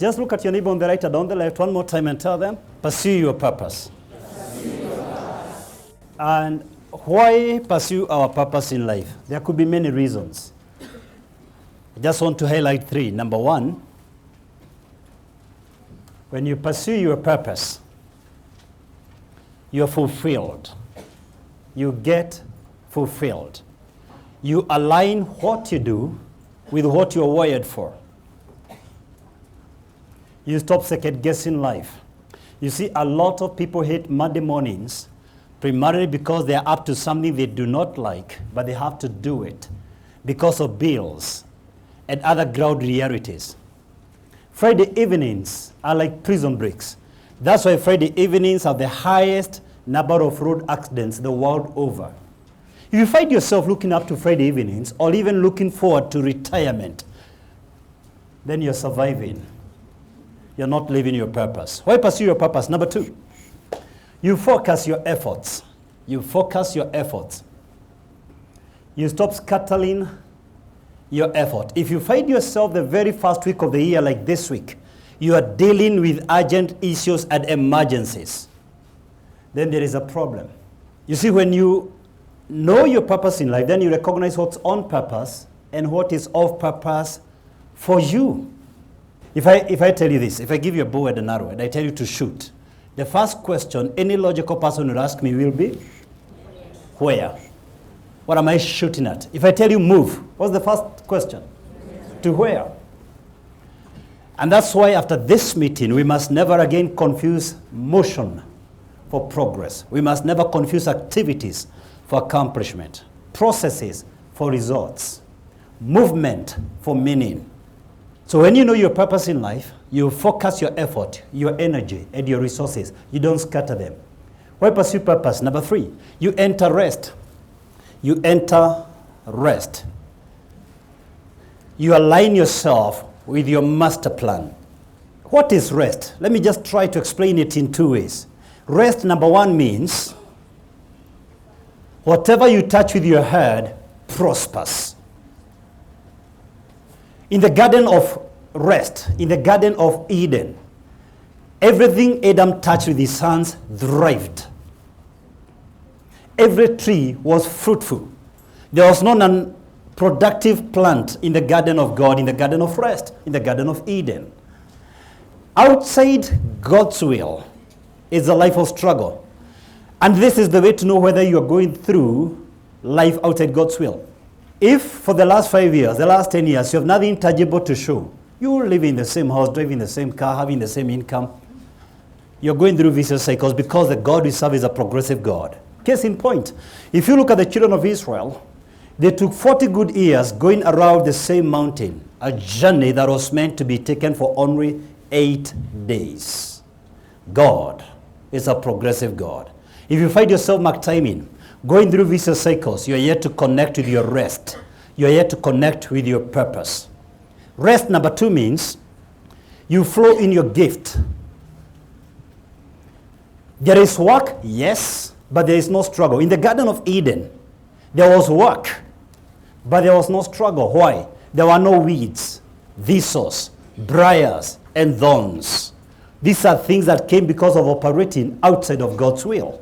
Just look at your neighbor on the right and on the left one more time and tell them, pursue your purpose. And why pursue our purpose in life? There could be many reasons. I just want to highlight 3. Number 1, when you pursue your purpose, you're fulfilled. You get fulfilled. You align what you do with what you're wired for. You stop second-guessing life. You see, a lot of people hate Monday mornings primarily because they're up to something they do not like, but they have to do it because of bills and other ground realities. Friday evenings are like prison breaks. That's why Friday evenings have the highest number of road accidents the world over. If you find yourself looking up to Friday evenings or even looking forward to retirement, then you're surviving. You're not living your purpose. Why pursue your purpose? Number 2, you focus your efforts. You focus your efforts. You stop scattering your effort. If you find yourself the very first week of the year like this week, you are dealing with urgent issues and emergencies, then there is a problem. You see, when you know your purpose in life, then you recognize what's on purpose and what is off purpose for you. If I tell you this, if I give you a bow and an arrow and I tell you to shoot, the first question any logical person will ask me will be, where? What am I shooting at? If I tell you move, what's the first question? To where? And that's why after this meeting, we must never again confuse motion for progress. We must never confuse activities for accomplishment, processes for results, movement for meaning. So when you know your purpose in life, you focus your effort, your energy, and your resources. You don't scatter them. Why pursue purpose? Number 3, you enter rest. You enter rest. You align yourself with your master plan. What is rest? Let me just try to explain it in 2 ways. Rest, number 1, means whatever you touch with your hand prospers. In the garden of rest, in the garden of Eden, everything Adam touched with his hands thrived. Every tree was fruitful. There was no non-productive plant in the garden of God, in the garden of rest, in the garden of Eden. Outside God's will is a life of struggle. And this is the way to know whether you are going through life outside God's will. If for the last 5 years, the last 10 years, you have nothing tangible to show, you live in the same house, driving the same car, having the same income, you're going through vicious cycles because the God we serve is a progressive God. Case in point, if you look at the children of Israel, they took 40 good years going around the same mountain, a journey that was meant to be taken for only 8 days. God is a progressive God. If you find yourself mark timing, going through vicious cycles, you are yet to connect with your rest. You are yet to connect with your purpose. Rest, number 2, means you flow in your gift. There is work, yes, but there is no struggle. In the Garden of Eden, there was work, but there was no struggle. Why? There were no weeds, thistles, briars, and thorns. These are things that came because of operating outside of God's will.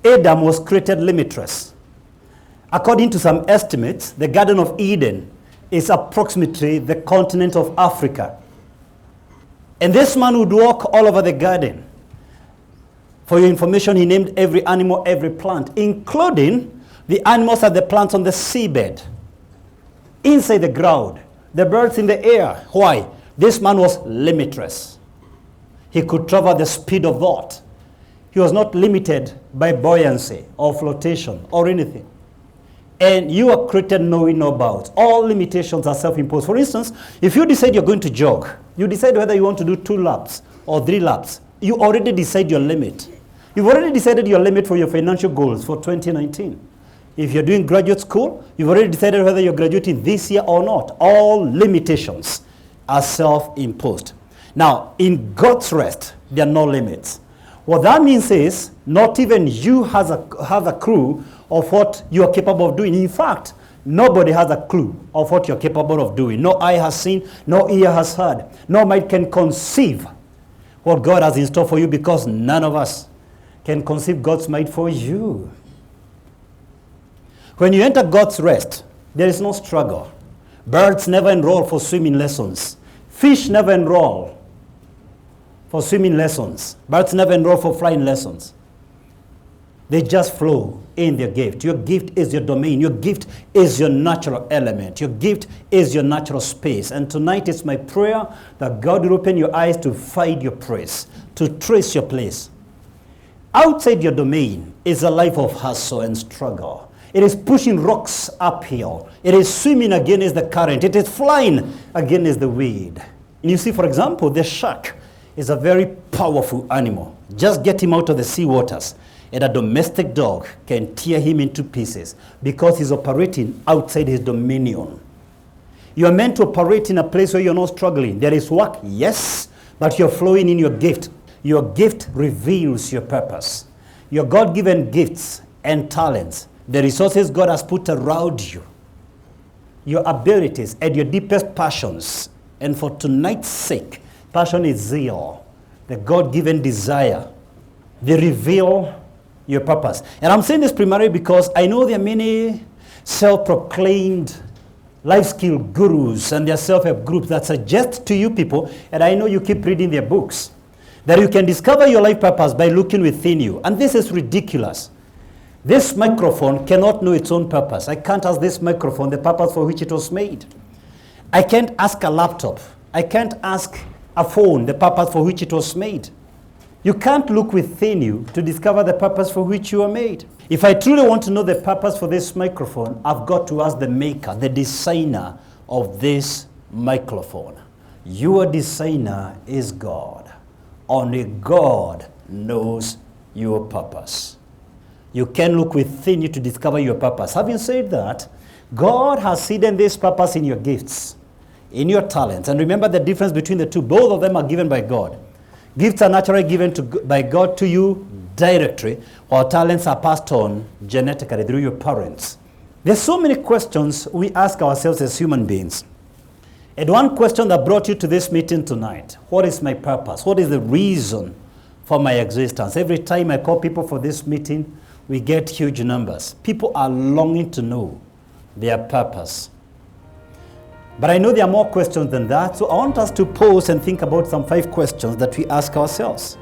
Adam was created limitless. According to some estimates, the Garden of Eden is approximately the continent of Africa. And this man would walk all over the garden. For your information, he named every animal, every plant, including the animals and the plants on the seabed, inside the ground, the birds in the air. Why? This man was limitless. He could travel the speed of thought. He was not limited by buoyancy or flotation or anything. And you are created knowing no bounds. All limitations are self-imposed. For instance, if you decide you're going to jog, you decide whether you want to do 2 laps or 3 laps. You already decide your limit. You've already decided your limit for your financial goals for 2019. If you're doing graduate school, you've already decided whether you're graduating this year or not. All limitations are self-imposed. Now, in God's rest, there are no limits. What that means is, not even you have a clue of what you are capable of doing. In fact, Nobody has a clue of what you're capable of doing. No eye has seen, no ear has heard, no mind can conceive what God has in store for you, because none of us can conceive God's mind for you. When you enter God's rest, there is no struggle. Birds never enroll for swimming lessons. Fish never enroll for swimming lessons. Birds never enroll for flying lessons. They just flow in their gift. Your gift is your domain. Your gift is your natural element. Your gift is your natural space. And tonight it's my prayer that God will open your eyes to find your place, to trace your place. Outside your domain is a life of hustle and struggle. It is pushing rocks uphill. It is swimming against the current. It is flying against the wind. And you see, for example, the shark is a very powerful animal. Just get him out of the sea waters, and a domestic dog can tear him into pieces because he's operating outside his dominion. You are meant to operate in a place where you're not struggling. There is work, yes, but you're flowing in your gift. Your gift reveals your purpose. Your God-given gifts and talents, the resources God has put around you, your abilities and your deepest passions. And for tonight's sake, passion is zeal, the God-given desire. They reveal your purpose. And I'm saying this primarily because I know there are many self-proclaimed life skill gurus and their self-help groups that suggest to you people, and I know you keep reading their books, that you can discover your life purpose by looking within you. And this is ridiculous. This microphone cannot know its own purpose. I can't ask this microphone the purpose for which it was made. I can't ask a laptop. I can't ask a phone the purpose for which it was made. You can't look within you to discover the purpose for which you are made. If I truly want to know the purpose for this microphone, I've got to ask the maker, the designer of this microphone. Your designer is God. Only God knows your purpose. You can look within you to discover your purpose. Having said that, God has hidden this purpose in your gifts, in your talents. And remember the difference between the two. Both of them are given by God. Gifts are naturally given by God to you directly, while talents are passed on genetically through your parents. There's so many questions we ask ourselves as human beings. And one question that brought you to this meeting tonight: what is my purpose? What is the reason for my existence? Every time I call people for this meeting, we get huge numbers. People are longing to know their purpose. But I know there are more questions than that, so I want us to pause and think about some 5 questions that we ask ourselves.